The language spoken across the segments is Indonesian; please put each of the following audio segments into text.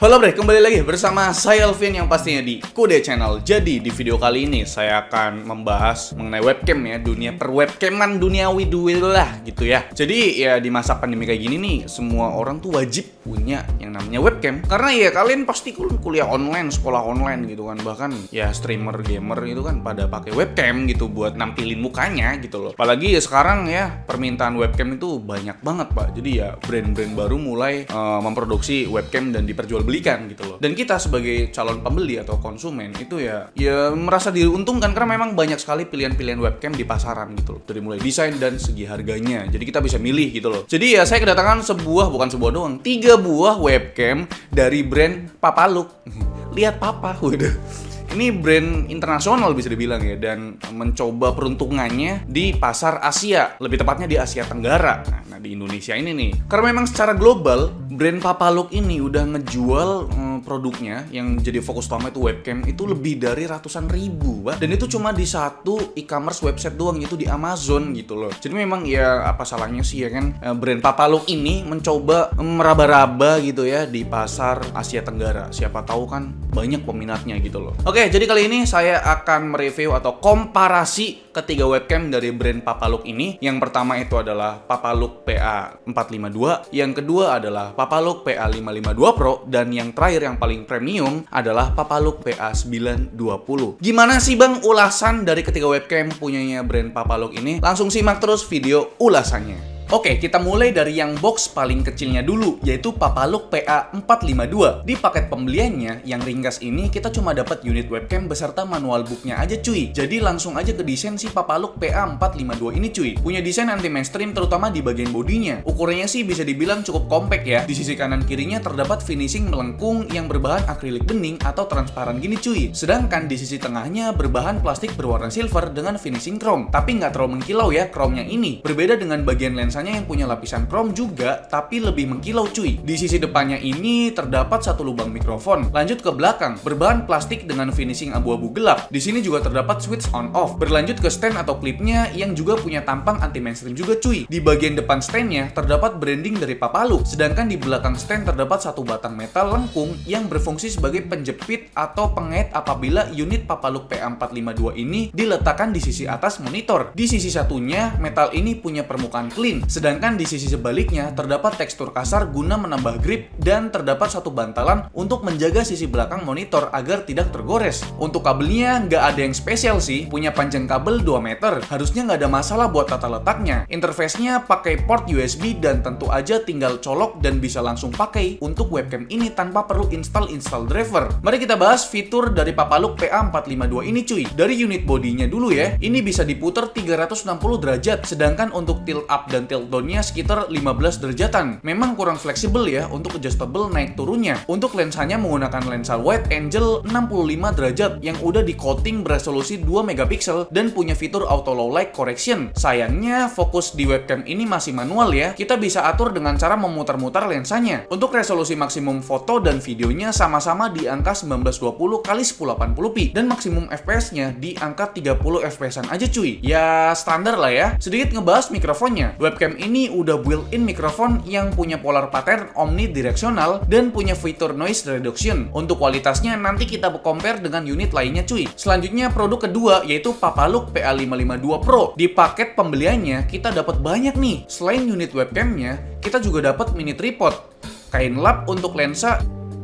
Halo bre, kembali lagi bersama saya Alvin yang pastinya di Kode Channel. Jadi di video kali ini saya akan membahas mengenai webcam ya, dunia perwebcaman duniawi lah gitu ya. Jadi ya di masa pandemi kayak gini nih, semua orang tuh wajib punya yang namanya webcam. Karena ya kalian pasti kuliah online, sekolah online gitu kan. Bahkan ya streamer, gamer gitu kan pada pakai webcam gitu buat nampilin mukanya gitu loh. Apalagi ya sekarang ya permintaan webcam itu banyak banget Pak. Jadi ya brand-brand baru mulai memproduksi webcam dan diperjualbelikan gitu loh. Dan kita sebagai calon pembeli atau konsumen itu ya merasa diuntungkan karena memang banyak sekali pilihan-pilihan webcam di pasaran gitu loh. Dari mulai desain dan segi harganya. Jadi kita bisa milih gitu loh. Jadi ya saya kedatangan bukan sebuah doang, 3 buah webcam dari brand Papalook. Lihat Papa, waduh. Ini brand internasional bisa dibilang ya, dan mencoba peruntungannya di pasar Asia, lebih tepatnya di Asia Tenggara. Nah di Indonesia ini nih, karena memang secara global brand Papalook ini udah ngejual produknya yang jadi fokus utama itu webcam itu lebih dari ratusan ribu, Pak. Dan itu cuma di satu e-commerce website doang, itu di Amazon gitu loh. Jadi memang ya apa salahnya sih ya kan brand Papalook ini mencoba meraba-raba gitu ya di pasar Asia Tenggara. Siapa tahu kan banyak peminatnya gitu loh. Oke, jadi kali ini saya akan mereview atau komparasi ketiga webcam dari brand Papalook ini. Yang pertama itu adalah Papalook PA452, yang kedua adalah Papalook PA552 Pro, dan yang terakhir yang paling premium adalah Papalook PA920. Gimana sih Bang ulasan dari ketiga webcam punyanya brand Papalook ini? Langsung simak terus video ulasannya. Oke, kita mulai dari yang box paling kecilnya dulu, yaitu Papalook PA452. Di paket pembeliannya yang ringkas ini, kita cuma dapat unit webcam beserta manual booknya aja cuy. Jadi langsung aja ke desain si Papalook PA452 ini cuy. Punya desain anti-mainstream terutama di bagian bodinya. Ukurannya sih bisa dibilang cukup compact ya. Di sisi kanan kirinya terdapat finishing melengkung yang berbahan akrilik bening atau transparan gini cuy. Sedangkan di sisi tengahnya berbahan plastik berwarna silver dengan finishing chrome. Tapi nggak terlalu mengkilau ya chrome-nya ini. Berbeda dengan bagian lensa yang punya lapisan chrome juga, tapi lebih mengkilau cuy. Di sisi depannya ini terdapat satu lubang mikrofon. Lanjut ke belakang, berbahan plastik dengan finishing abu-abu gelap. Di sini juga terdapat switch on off. Berlanjut ke stand atau klipnya yang juga punya tampang anti mainstream juga cuy. Di bagian depan standnya terdapat branding dari Papalook. Sedangkan di belakang stand terdapat satu batang metal lengkung yang berfungsi sebagai penjepit atau pengait apabila unit Papalook PA452 ini diletakkan di sisi atas monitor. Di sisi satunya metal ini punya permukaan clean. Sedangkan di sisi sebaliknya terdapat tekstur kasar guna menambah grip, dan terdapat satu bantalan untuk menjaga sisi belakang monitor agar tidak tergores. Untuk kabelnya nggak ada yang spesial sih, punya panjang kabel 2 meter, harusnya nggak ada masalah buat tata letaknya. Interface-nya pakai port USB dan tentu aja tinggal colok dan bisa langsung pakai untuk webcam ini tanpa perlu install driver. Mari kita bahas fitur dari Papalook PA452 ini cuy. Dari unit bodinya dulu ya, ini bisa diputar 360 derajat, sedangkan untuk tilt up dan tilt down-nya sekitar 15 derajatan. Memang kurang fleksibel ya untuk adjustable naik turunnya. Untuk lensanya menggunakan lensa wide angle 65 derajat yang udah di coating beresolusi 2 megapiksel dan punya fitur auto low light correction. Sayangnya fokus di webcam ini masih manual ya. Kita bisa atur dengan cara memutar-mutar lensanya. Untuk resolusi maksimum foto dan videonya sama-sama di angka 1920 x 1080p dan maksimum FPS-nya di angka 30 FPS-an aja cuy. Ya standar lah ya. Sedikit ngebahas mikrofonnya. Webcam ini udah built-in mikrofon yang punya polar pattern omnidirectional dan punya fitur noise reduction. Untuk kualitasnya nanti kita compare dengan unit lainnya cuy. Selanjutnya produk kedua yaitu Papalook PA552 Pro. Di paket pembeliannya kita dapat banyak nih. Selain unit webcamnya, kita juga dapat mini tripod, kain lap untuk lensa,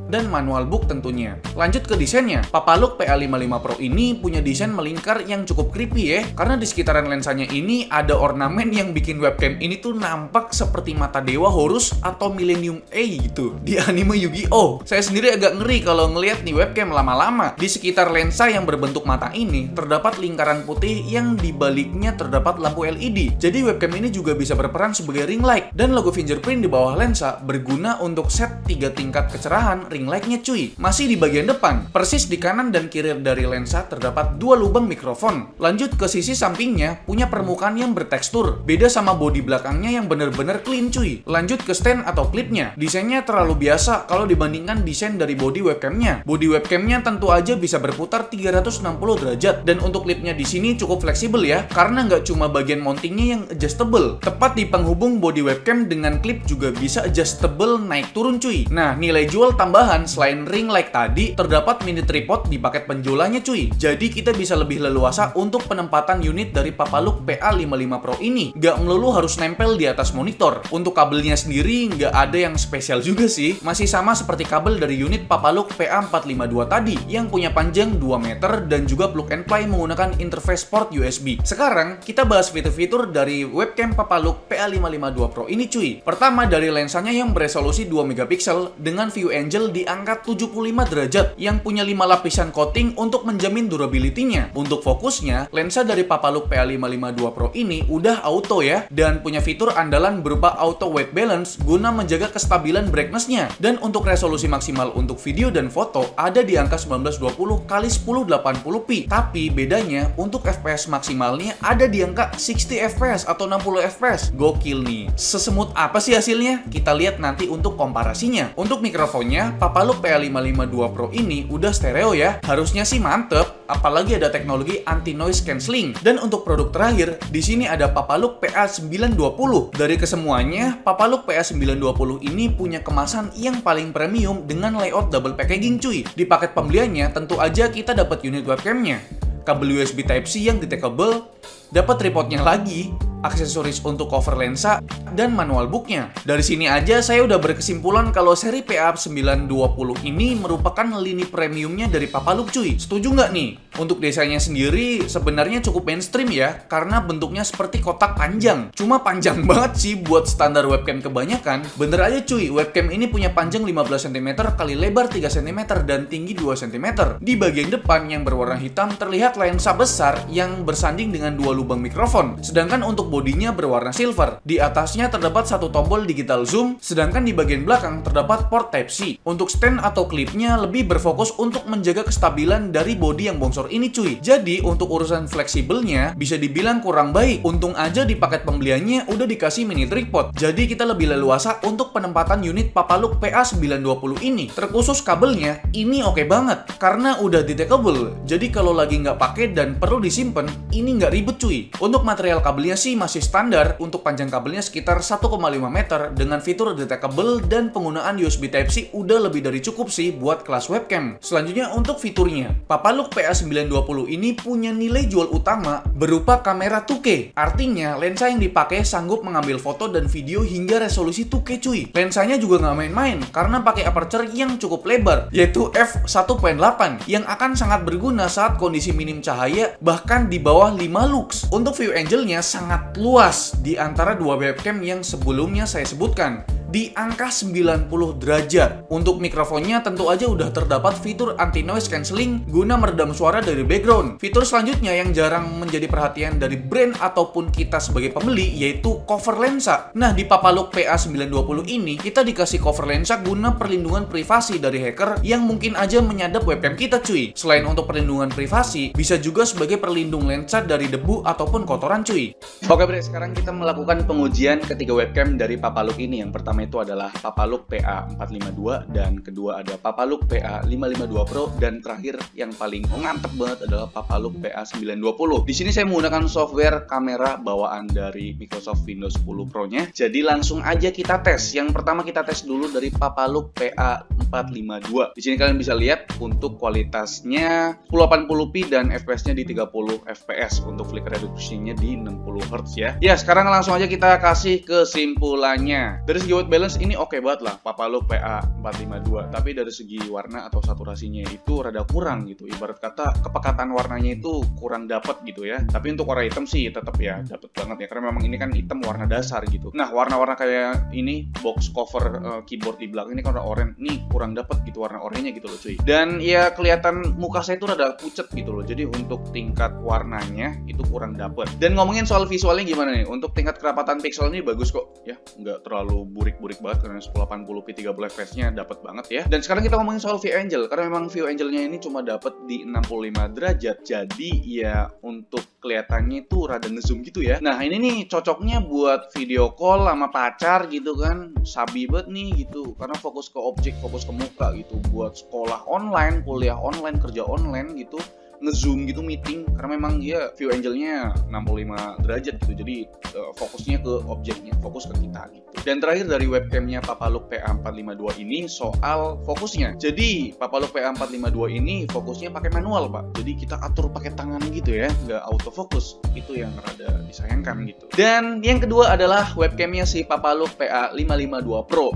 dan manual book tentunya. Lanjut ke desainnya. Papalook PA55 Pro ini punya desain melingkar yang cukup creepy ya, karena di sekitaran lensanya ini ada ornamen yang bikin webcam ini tuh nampak seperti mata dewa Horus atau Millennium A gitu di anime Yu-Gi-Oh. Saya sendiri agak ngeri kalau ngelihat nih webcam lama-lama. Di sekitar lensa yang berbentuk mata ini terdapat lingkaran putih yang di baliknya terdapat lampu LED. Jadi webcam ini juga bisa berperan sebagai ring light, dan logo fingerprint di bawah lensa berguna untuk set 3 tingkat kecerahan ring light-nya cuy. Masih di bagian depan, persis di kanan dan kiri dari lensa terdapat 2 lubang mikrofon. Lanjut ke sisi sampingnya, punya permukaan yang bertekstur. Beda sama bodi belakangnya yang bener-bener clean cuy. Lanjut ke stand atau klipnya. Desainnya terlalu biasa kalau dibandingkan desain dari bodi webcamnya. Bodi webcamnya tentu aja bisa berputar 360 derajat, dan untuk klipnya di sini cukup fleksibel ya, karena nggak cuma bagian mountingnya yang adjustable. Tepat di penghubung bodi webcam dengan klip juga bisa adjustable naik turun cuy. Nah, nilai jual tambahan Tambahan, selain ring light tadi, terdapat mini tripod di paket penjualannya cuy. Jadi kita bisa lebih leluasa untuk penempatan unit dari Papalook PA55 Pro ini. Nggak melulu harus nempel di atas monitor. Untuk kabelnya sendiri nggak ada yang spesial juga sih. Masih sama seperti kabel dari unit Papalook PA452 tadi, yang punya panjang 2 meter dan juga plug and play menggunakan interface port USB. Sekarang, kita bahas fitur-fitur dari webcam Papalook PA552 Pro ini cuy. Pertama, dari lensanya yang beresolusi 2 megapiksel dengan view angle di angka 75 derajat yang punya 5 lapisan coating untuk menjamin durability-nya. Untuk fokusnya, lensa dari Papalook PA552 Pro ini udah auto ya, dan punya fitur andalan berupa auto white balance guna menjaga kestabilan brightness-nya. Dan untuk resolusi maksimal untuk video dan foto ada di angka 1920 x 1080p. Tapi bedanya untuk FPS maksimalnya ada di angka 60 fps atau 60 fps. Gokil nih. Sesemut apa sih hasilnya? Kita lihat nanti untuk komparasinya. Untuk mikrofonnya, Papalook PA552 Pro ini udah stereo ya. Harusnya sih mantep, apalagi ada teknologi anti-noise cancelling. Dan untuk produk terakhir, di sini ada Papalook PA920. Dari kesemuanya, Papalook PA920 ini punya kemasan yang paling premium dengan layout double packaging cuy. Di paket pembeliannya tentu aja kita dapat unit webcamnya, kabel USB Type-C yang detachable, dapat tripodnya lagi, aksesoris untuk cover lensa, dan manual booknya. Dari sini aja saya udah berkesimpulan kalau seri PA920 ini merupakan lini premiumnya dari Papalook cuy. Setuju nggak nih? Untuk desainnya sendiri sebenarnya cukup mainstream ya, karena bentuknya seperti kotak panjang. Cuma panjang banget sih buat standar webcam kebanyakan. Bener aja cuy, webcam ini punya panjang 15 cm kali lebar 3 cm dan tinggi 2 cm. Di bagian depan yang berwarna hitam terlihat lensa besar yang bersanding dengan 2 lubang mikrofon. Sedangkan untuk bodinya berwarna silver. Di atasnya terdapat satu tombol digital zoom, sedangkan di bagian belakang terdapat port Type-C. Untuk stand atau klipnya lebih berfokus untuk menjaga kestabilan dari bodi yang bongsor ini cuy. Jadi untuk urusan fleksibelnya bisa dibilang kurang baik. Untung aja di paket pembeliannya udah dikasih mini tripod. Jadi kita lebih leluasa untuk penempatan unit Papalook PA920 ini. Terkhusus kabelnya ini oke banget karena udah detachable. Jadi kalau lagi nggak pakai dan perlu disimpan, ini nggak ribet cuy. Untuk material kabelnya sih masih standar. Untuk panjang kabelnya sekitar 1,5 meter dengan fitur detachable dan penggunaan USB Type-C udah lebih dari cukup sih buat kelas webcam. Selanjutnya untuk fiturnya, Papalook PA920 ini punya nilai jual utama berupa kamera 2K. Artinya lensa yang dipakai sanggup mengambil foto dan video hingga resolusi 2K cuy. Lensanya juga nggak main-main karena pakai aperture yang cukup lebar, yaitu f1.8 yang akan sangat berguna saat kondisi minim cahaya bahkan di bawah 5 lux. Untuk view angle-nya sangat luas di antara dua webcam yang sebelumnya saya sebutkan, di angka 90 derajat. Untuk mikrofonnya tentu aja udah terdapat fitur anti-noise cancelling guna meredam suara dari background. Fitur selanjutnya yang jarang menjadi perhatian dari brand ataupun kita sebagai pembeli yaitu cover lensa. Nah, di Papalook PA920 ini kita dikasih cover lensa guna perlindungan privasi dari hacker yang mungkin aja menyadap webcam kita cuy. Selain untuk perlindungan privasi, bisa juga sebagai perlindung lensa dari debu ataupun kotoran cuy. Oke bre, sekarang kita melakukan pengujian ketiga webcam dari Papalook ini. Yang pertama itu adalah Papalook PA452 dan kedua ada Papalook PA552 Pro dan terakhir yang paling mantep banget adalah Papalook PA920. Di sini saya menggunakan software kamera bawaan dari Microsoft Windows 10 Pro-nya. Jadi langsung aja kita tes. Yang pertama kita tes dulu dari Papalook PA452. Di sini kalian bisa lihat untuk kualitasnya 1080p dan FPS-nya di 30 fps. Untuk flicker reduction-nya di 60 Hz ya. Ya, sekarang langsung aja kita kasih kesimpulannya. Dari segi white balance ini oke banget lah Papalook PA452, tapi dari segi warna atau saturasinya itu rada kurang gitu. Ibarat kata kepekatan warnanya itu kurang dapat gitu ya. Tapi untuk warna hitam sih tetap ya dapat banget ya, karena memang ini kan hitam warna dasar gitu. Nah, warna-warna kayak ini box cover keyboard di belakang ini kan warna oranye, nih kurang dapat gitu warna oranye gitu loh cuy. Dan ya kelihatan muka saya itu rada pucet gitu loh. Jadi untuk tingkat warnanya itu kurang dapat. Dan ngomongin soal visualnya gimana nih? Untuk tingkat kerapatan pixel ini bagus kok ya, nggak terlalu burik-burik banget karena 1080p 30 fps-nya dapat banget ya. Dan sekarang kita ngomongin soal view angle, karena memang view angle-nya ini cuma dapat di 65 derajat. Jadi ya untuk kelihatannya itu rada ngezoom gitu ya. Nah, ini nih cocoknya buat video call sama pacar gitu kan. Sabi banget nih gitu. Karena fokus ke objek, fokus ke muka gitu. Buat sekolah online, kuliah online, kerja online gitu. Ngezoom gitu meeting, karena memang dia view angle-nya 65 derajat gitu. Jadi fokusnya ke objeknya, fokus ke kita gitu. Dan terakhir dari webcamnya Papalook PA452 ini soal fokusnya. Jadi Papalook PA452 ini fokusnya pakai manual, Pak. Jadi kita atur pakai tangan gitu ya, nggak autofocus. Itu yang rada disayangkan gitu. Dan yang kedua adalah webcamnya si Papalook PA552 Pro.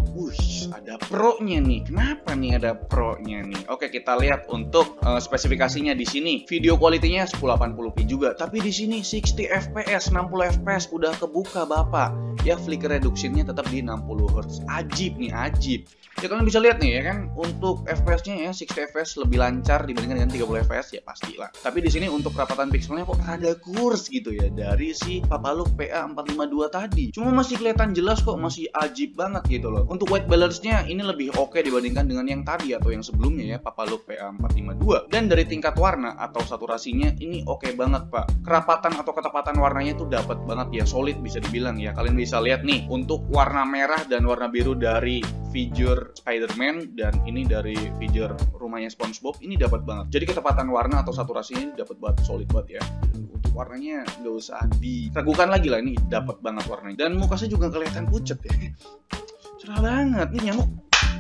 Ada Pro-nya nih. Kenapa nih ada Pro-nya nih? Oke, kita lihat untuk spesifikasinya di sini. Video quality-nya 1080p juga, tapi di sini 60 fps, 60 fps udah kebuka, Bapak. Ya, flicker reduction-nya tetap di 60 Hz. Ajib nih, ajib. Ya kalian bisa lihat nih ya kan, untuk FPS-nya ya 60 fps lebih lancar dibandingkan dengan 30 fps ya pastilah. Tapi di sini untuk kerapatan pixelnya kok rada kurs gitu ya dari si Papalook PA452 tadi. Cuma masih kelihatan jelas kok, masih ajib banget gitu loh. Untuk white balance-nya ini lebih oke dibandingkan dengan yang tadi atau yang sebelumnya ya, Papalook PA452. Dan dari tingkat warna atau saturasinya ini oke banget, Pak. Kerapatan atau ketepatan warnanya tuh dapat banget ya, solid bisa dibilang ya. Kalian bisa lihat nih untuk warna merah dan warna biru dari figure Spider-Man dan ini dari figure rumahnya SpongeBob ini dapat banget. Jadi ketepatan warna atau saturasinya ini dapat banget, solid banget ya. Untuk warnanya nggak usah diragukan lagi lah, ini dapat banget warnanya. Dan mukanya juga kelihatan pucet ya. Cerah banget nih nyamuk.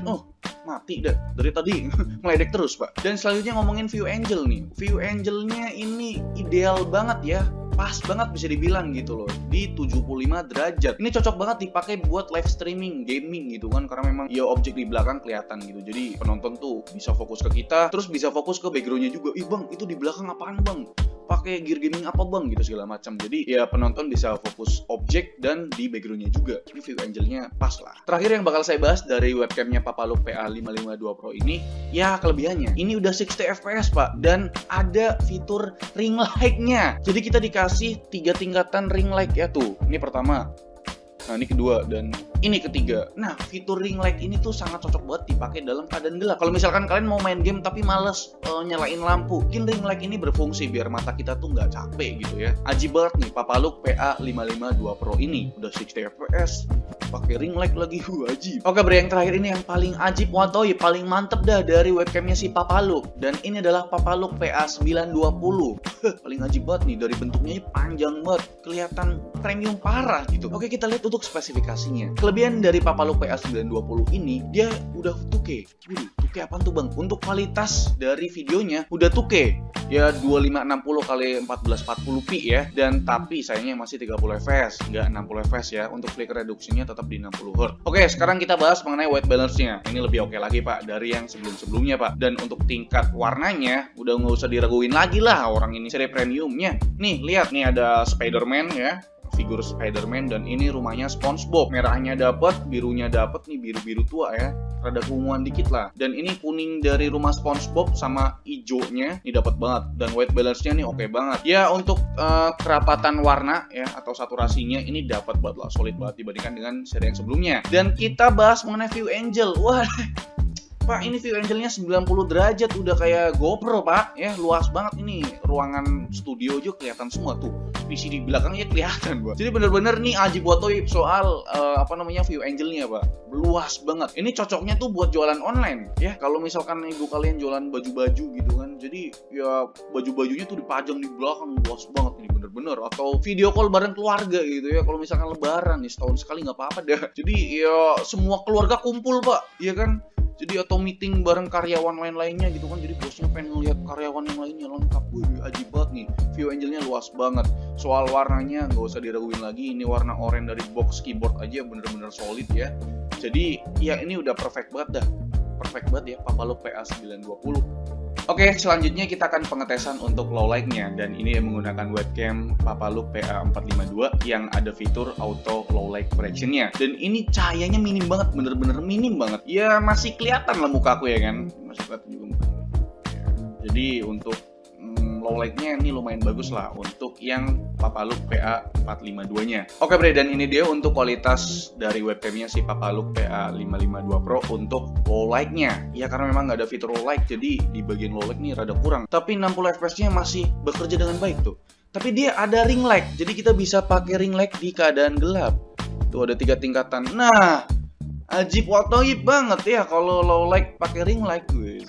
Oh, mati dah dari tadi meledek terus, Pak. Dan selanjutnya ngomongin view angle nih. View angle-nya ini ideal banget ya. Pas banget bisa dibilang gitu loh, di 75 derajat. Ini cocok banget dipakai buat live streaming, gaming gitu kan, karena memang ya objek di belakang kelihatan gitu. Jadi penonton tuh bisa fokus ke kita, terus bisa fokus ke backgroundnya juga. Ih bang, itu di belakang apaan bang? Pakai gear gaming apa bang? Gitu segala macam. Jadi ya penonton bisa fokus objek dan di backgroundnya juga. Ini view angle-nya pas lah. Terakhir yang bakal saya bahas dari webcamnya Papalook PA552 Pro ini, ya kelebihannya. Ini udah 60 fps, Pak, dan ada fitur ring light-nya. Jadi kita dikasih 3 tingkatan ring light ya tuh. Ini pertama. Nah, ini kedua dan ini ketiga. Nah, fitur ring light ini tuh sangat cocok buat dipakai dalam keadaan gelap. Kalau misalkan kalian mau main game tapi males nyalain lampu, mungkin ring light ini berfungsi biar mata kita tuh nggak capek gitu ya. Ajib banget nih Papalook PA552 Pro ini. Udah 60 fps, pakai ring light lagi, ajib. Oke, yang terakhir ini yang paling ajib, waduh, paling mantep dah dari webcamnya si Papalook. Dan ini adalah Papalook PA920. Paling ajib banget nih, dari bentuknya panjang banget, kelihatan premium parah gitu. Oke, kita lihat untuk spesifikasinya. Kelebihan dari Papalook PA920 ini, dia udah 2K. 2K apaan tuh bang? Untuk kualitas dari videonya udah 2K. Ya 2560x1440p ya. Dan tapi sayangnya masih 30 fps, nggak 60 fps ya. Untuk flicker reduction-nya tetap di 60 Hz. Oke, sekarang kita bahas mengenai white balance-nya. Ini lebih oke lagi, Pak, dari yang sebelum-sebelumnya, Pak. Dan untuk tingkat warnanya udah nggak usah diraguin lagi lah, orang ini seri premiumnya. Nih, lihat nih ada Spider-Man ya. Figur Spider-Man dan ini rumahnya SpongeBob. Merahnya dapat, birunya dapat nih, biru-biru tua ya. Rada keunguan dikit lah. Dan ini kuning dari rumah SpongeBob sama hijaunya ini dapat banget. Dan white balance-nya nih oke banget. Ya untuk kerapatan warna ya atau saturasinya ini dapat banget lah, solid banget dibandingkan dengan seri yang sebelumnya. Dan kita bahas mengenai view angle. Wah, Pak, ini view angle-nya 90 derajat, udah kayak GoPro, Pak. Ya, luas banget ini. Ruangan studio aja kelihatan semua tuh. PC di belakangnya kelihatan, Pak. Jadi bener-bener nih ajib buat soal view angle-nya, Pak. Luas banget. Ini cocoknya tuh buat jualan online, ya. Kalau misalkan ibu kalian jualan baju-baju gitu kan. Jadi ya baju-bajunya tuh dipajang di belakang, luas banget ini bener-bener. Atau video call bareng keluarga gitu ya. Kalau misalkan lebaran nih setahun sekali nggak apa-apa dah. Jadi ya semua keluarga kumpul, Pak. Iya kan? Jadi atau meeting bareng karyawan lain-lainnya gitu kan. Jadi bosnya pengen ngeliat karyawan yang lainnya lengkap. Wih, ajib banget nih. View angle-nya luas banget. Soal warnanya nggak usah diraguin lagi. Ini warna oranye dari box keyboard aja bener-bener solid ya. Jadi ya ini udah perfect banget dah. Perfect banget ya Papalook PA920. Oke, selanjutnya kita akan pengetesan untuk low light-nya. Dan ini menggunakan webcam Papalook PA452 yang ada fitur auto low light correction-nya. Dan ini cahayanya minim banget, bener-bener minim banget. Ya masih kelihatan lah muka aku ya kan. Masih kelihatan juga mukanya. Ya, jadi untuk low light-nya ini lumayan bagus lah untuk yang Papalook PA452-nya. Oke bre, dan ini dia untuk kualitas dari webcamnya si Papalook PA552 Pro untuk low light-nya. Ya karena memang nggak ada fitur low light, jadi di bagian low light nih rada kurang. Tapi 60 fps-nya masih bekerja dengan baik tuh. Tapi dia ada ring light, jadi kita bisa pakai ring light di keadaan gelap. Tuh ada 3 tingkatan. Nah, Ajib watoib banget ya kalau low light pakai ring light gue.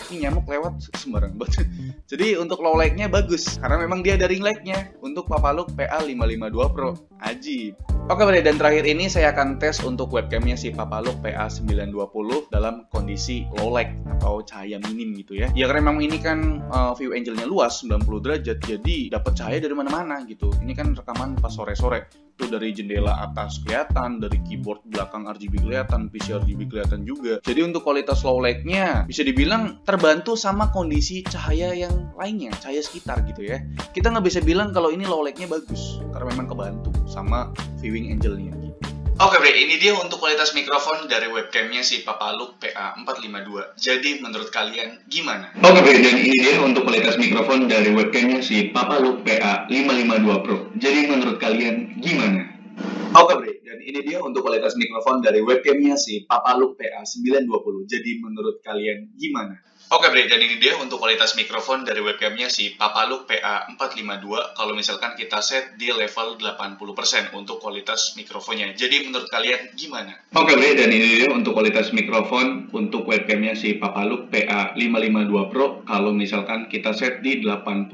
Ini nyamuk lewat sembarang banget. Jadi untuk low light-nya bagus karena memang dia ada ring light-nya untuk Papalook PA552 Pro. Ajib. Oke, dan terakhir ini saya akan tes untuk webcamnya si Papalook PA920 dalam kondisi low light atau cahaya minim gitu ya. Ya karena memang ini kan view angle-nya luas 90 derajat, jadi dapat cahaya dari mana-mana gitu. Ini kan rekaman pas sore-sore. Tuh dari jendela atas kelihatan, dari keyboard belakang RGB kelihatan, PC RGB kelihatan juga. Jadi untuk kualitas low light-nya bisa dibilang terbantu sama kondisi cahaya yang lainnya, cahaya sekitar gitu ya. Kita nggak bisa bilang kalau ini low light-nya bagus karena memang kebantu sama viewing angle-nya gitu. Oke bre, ini dia untuk kualitas mikrofon dari webcamnya si Papalook PA452. Jadi menurut kalian gimana? Oke bre, dan ini dia untuk kualitas mikrofon dari webcamnya si Papalook PA552 Pro. Jadi menurut kalian gimana? Oke bre, dan ini dia untuk kualitas mikrofon dari webcamnya si Papalook PA920. Jadi menurut kalian gimana? Oke bre, dan ini dia untuk kualitas mikrofon dari webcamnya si Papalook PA452 kalau misalkan kita set di level 80% untuk kualitas mikrofonnya. Jadi menurut kalian gimana? Oke bre, dan ini dia untuk kualitas mikrofon untuk webcamnya si Papalook PA552 Pro kalau misalkan kita set di 80%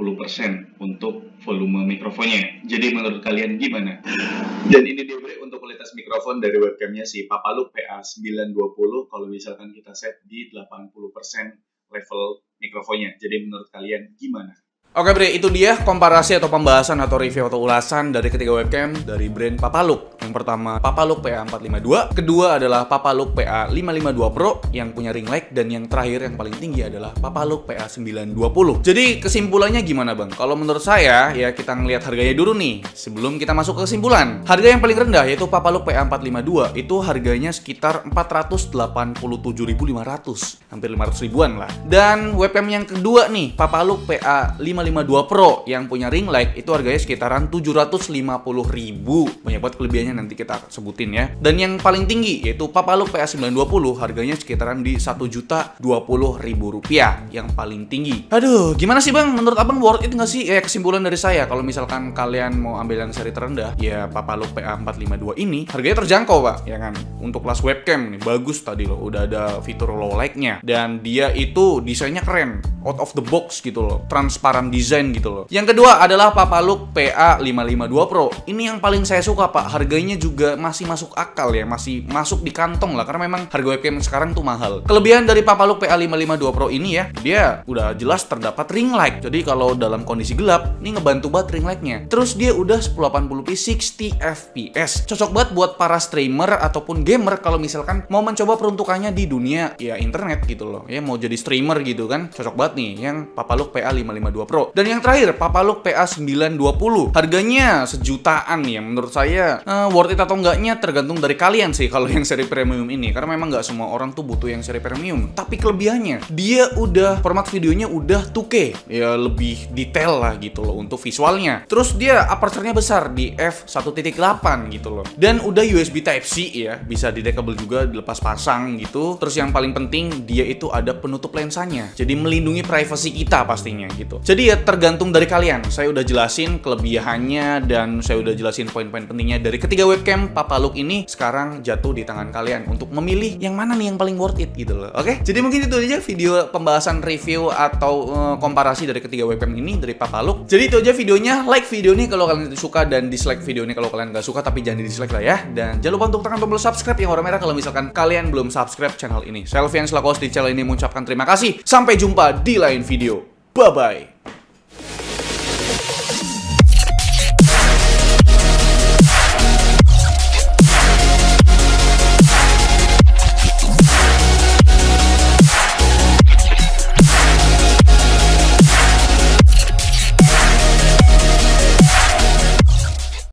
untuk volume mikrofonnya. Jadi menurut kalian gimana? Dan ini dia bre untuk kualitas mikrofon dari webcamnya si Papalook PA920 kalau misalkan kita set di 80% level mikrofonnya. Jadi menurut kalian gimana? Oke bre, itu dia komparasi atau pembahasan atau review atau ulasan dari ketiga webcam dari brand Papalook. Yang pertama Papalook PA452, kedua adalah Papalook PA552 Pro yang punya ring light, dan yang terakhir yang paling tinggi adalah Papalook PA920. Jadi kesimpulannya gimana bang? Kalau menurut saya ya kita ngelihat harganya dulu nih sebelum kita masuk ke kesimpulan. Harga yang paling rendah yaitu Papalook PA452 itu harganya sekitar 487.500, hampir 500 ribuan lah. Dan webcam yang kedua nih Papalook PA552 Pro yang punya ring light itu harganya sekitaran 750.000. Banyak banget kelebihannya, nanti kita sebutin ya. Dan yang paling tinggi yaitu Papalook PA920 harganya sekitaran di 1.020.000 rupiah yang paling tinggi. Aduh, gimana sih bang? Menurut abang worth it nggak sih? Kesimpulan dari saya kalau misalkan kalian mau ambil yang seri terendah ya Papalook PA452 ini harganya terjangkau pak, ya kan? Untuk kelas webcam nih bagus tadi loh, udah ada fitur low light-nya dan dia itu desainnya keren, out of the box gitu loh, transparan desain gitu loh. Yang kedua adalah Papalook PA552 Pro. Ini yang paling saya suka pak, harganya juga masih masuk akal ya, masih masuk di kantong lah karena memang harga webcam sekarang tuh mahal. Kelebihan dari Papalook PA552 Pro ini ya, dia udah jelas terdapat ring light. Jadi kalau dalam kondisi gelap, ini ngebantu banget ring light-nya. Terus dia udah 1080p 60 fps. Cocok banget buat para streamer ataupun gamer kalau misalkan mau mencoba peruntukannya di dunia ya internet gitu loh. Ya mau jadi streamer gitu kan. Cocok banget nih yang Papalook PA552 Pro. Dan yang terakhir Papalook PA920. Harganya sejutaan ya. Menurut saya worth it atau enggaknya tergantung dari kalian sih kalau yang seri premium ini. Karena memang nggak semua orang tuh butuh yang seri premium. Tapi kelebihannya dia udah format videonya udah 2K. Ya lebih detail lah gitu loh untuk visualnya. Terus dia aperture-nya besar di f1.8 gitu loh. Dan udah USB Type-C ya. Bisa di-deckable juga dilepas pasang gitu. Terus yang paling penting dia itu ada penutup lensanya. Jadi melindungi privasi kita pastinya gitu. Jadi ya tergantung dari kalian. Saya udah jelasin kelebihannya dan saya udah jelasin poin-poin pentingnya dari ketiga webcam Papalook ini. Sekarang jatuh di tangan kalian untuk memilih yang mana nih yang paling worth it gitu loh. Oke? Jadi mungkin itu aja video pembahasan review atau komparasi dari ketiga webcam ini dari Papalook. Jadi itu aja videonya. Like video ini kalau kalian suka dan dislike video ini kalau kalian nggak suka, tapi jangan di dislike lah ya. Dan jangan lupa untuk tekan tombol subscribe yang warna merah kalau misalkan kalian belum subscribe channel ini. Saya Alfian selaku host di channel ini mengucapkan terima kasih. Sampai jumpa di lain video. Bye bye.